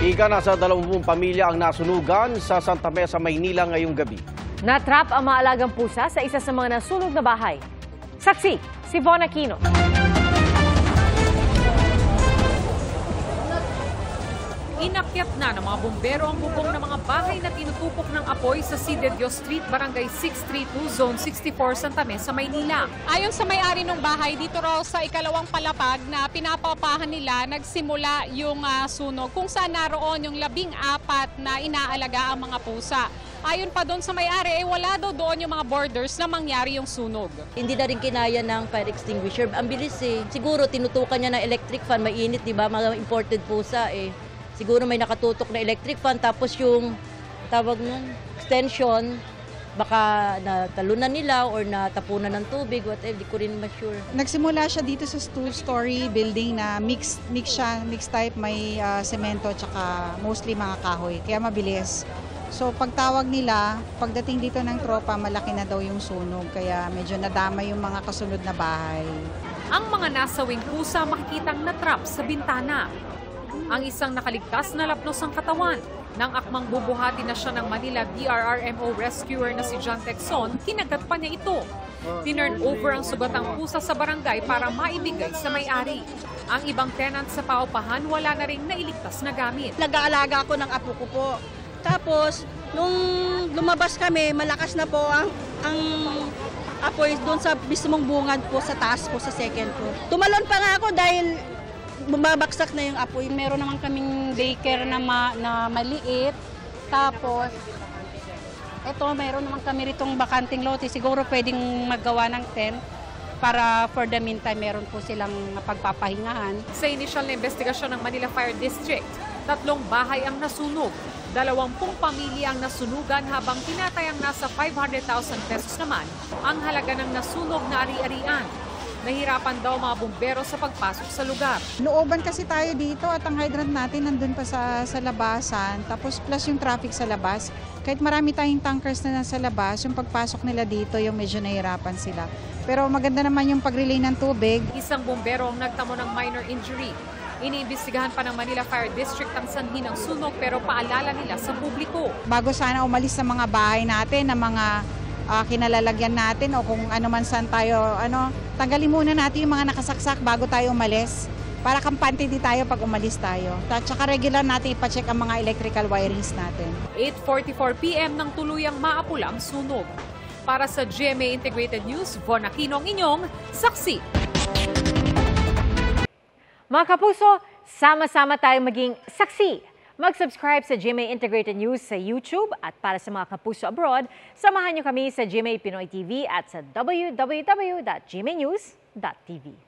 Ika, nasa 20 pamilya ang nasunugan sa Santa Mesa, Maynila ngayong gabi. Natrap ang mga alagang pusa sa isa sa mga nasunog na bahay. Saksi, si Von Aquino. Inakyat na ng mga bumbero ang bubong ng mga bahay na tinutupok ng apoy sa C. de Dios Street, Barangay 632, Zone 64, Santa Mesa, Maynila. Ayon sa may-ari ng bahay, dito raw sa ikalawang palapag na pinapapahan nila, nagsimula yung sunog kung saan naroon yung 14 na inaalaga ang mga pusa. Ayon pa doon sa may-ari, wala daw doon yung mga borders na mangyari yung sunog. Hindi na rin kinaya ng fire extinguisher. Ang bilis eh. Siguro tinutukan niya ng electric fan, mainit, di ba? Mga imported pusa eh. Siguro may nakatutok na electric fan, tapos yung tawag nun, extension, baka natalunan nila or natapunan ng tubig, whatever, di ko rin ma-sure. Nagsimula siya dito sa two-story building na mix type, may semento tsaka mostly mga kahoy, kaya mabilis. So pagtawag nila, pagdating dito ng tropa, malaki na daw yung sunog, kaya medyo nadama yung mga kasunod na bahay. Ang mga nasawing pusa makikitang natrap sa bintana. Ang isang nakaligtas na lapnos ang katawan. Nang akmang bubuhati na siya ng Manila BRRMO rescuer na si John Texon, kinagat pa niya ito. Tinurn over ang sugatang pusa sa barangay para maibigay sa may-ari. Ang ibang tenant sa paupahan wala na ring nailigtas na gamit. Nag-aalaga ako ng apo ko po. Tapos, nung lumabas kami, malakas na po ang apoy doon sa mismong bungad po sa taas po sa second floor. Tumalon pa nga ako dahil bumabaksak na yung apoy. Meron naman kaming daycare na maliit. Tapos, eto, meron naman kami ritong bakanting lote. Siguro pwedeng maggawa ng tent para for the meantime meron po silang pagpapahingahan. Sa inisyal na investigasyon ng Manila Fire District, 3 bahay ang nasunog. 20 pamilya ang nasunugan habang tinatayang nasa 500,000 pesos naman ang halaga ng nasunog na ari-arian. Nahirapan daw mga bumbero sa pagpasok sa lugar. Looban kasi tayo dito at ang hydrant natin nandun pa sa labasan, tapos plus yung traffic sa labas. Kahit marami tayong tankers na nasa labas, yung pagpasok nila dito, yung medyo nahirapan sila. Pero maganda naman yung pag-relay ng tubig. Isang bumbero ang nagtamo ng minor injury. Iniimbestigahan pa ng Manila Fire District ang sanhi ng sunog pero paalala nila sa publiko. Bago sana umalis sa mga bahay natin, na mga kinalalagyan natin o kung ano man saan tayo, tanggalin muna natin yung mga nakasaksak bago tayo umalis para kampante di tayo pag umalis tayo. At saka regular natin ipacheck ang mga electrical wirings natin. 8:44 PM nang tuluyang maapula ang sunog. Para sa GMA Integrated News, Von Aquino ang inyong saksi. Mga kapuso, sama-sama tayo maging saksi. Mag-subscribe sa GMA Integrated News sa YouTube at para sa mga kapuso abroad, samahan niyo kami sa GMA Pinoy TV at sa www.gmanews.tv.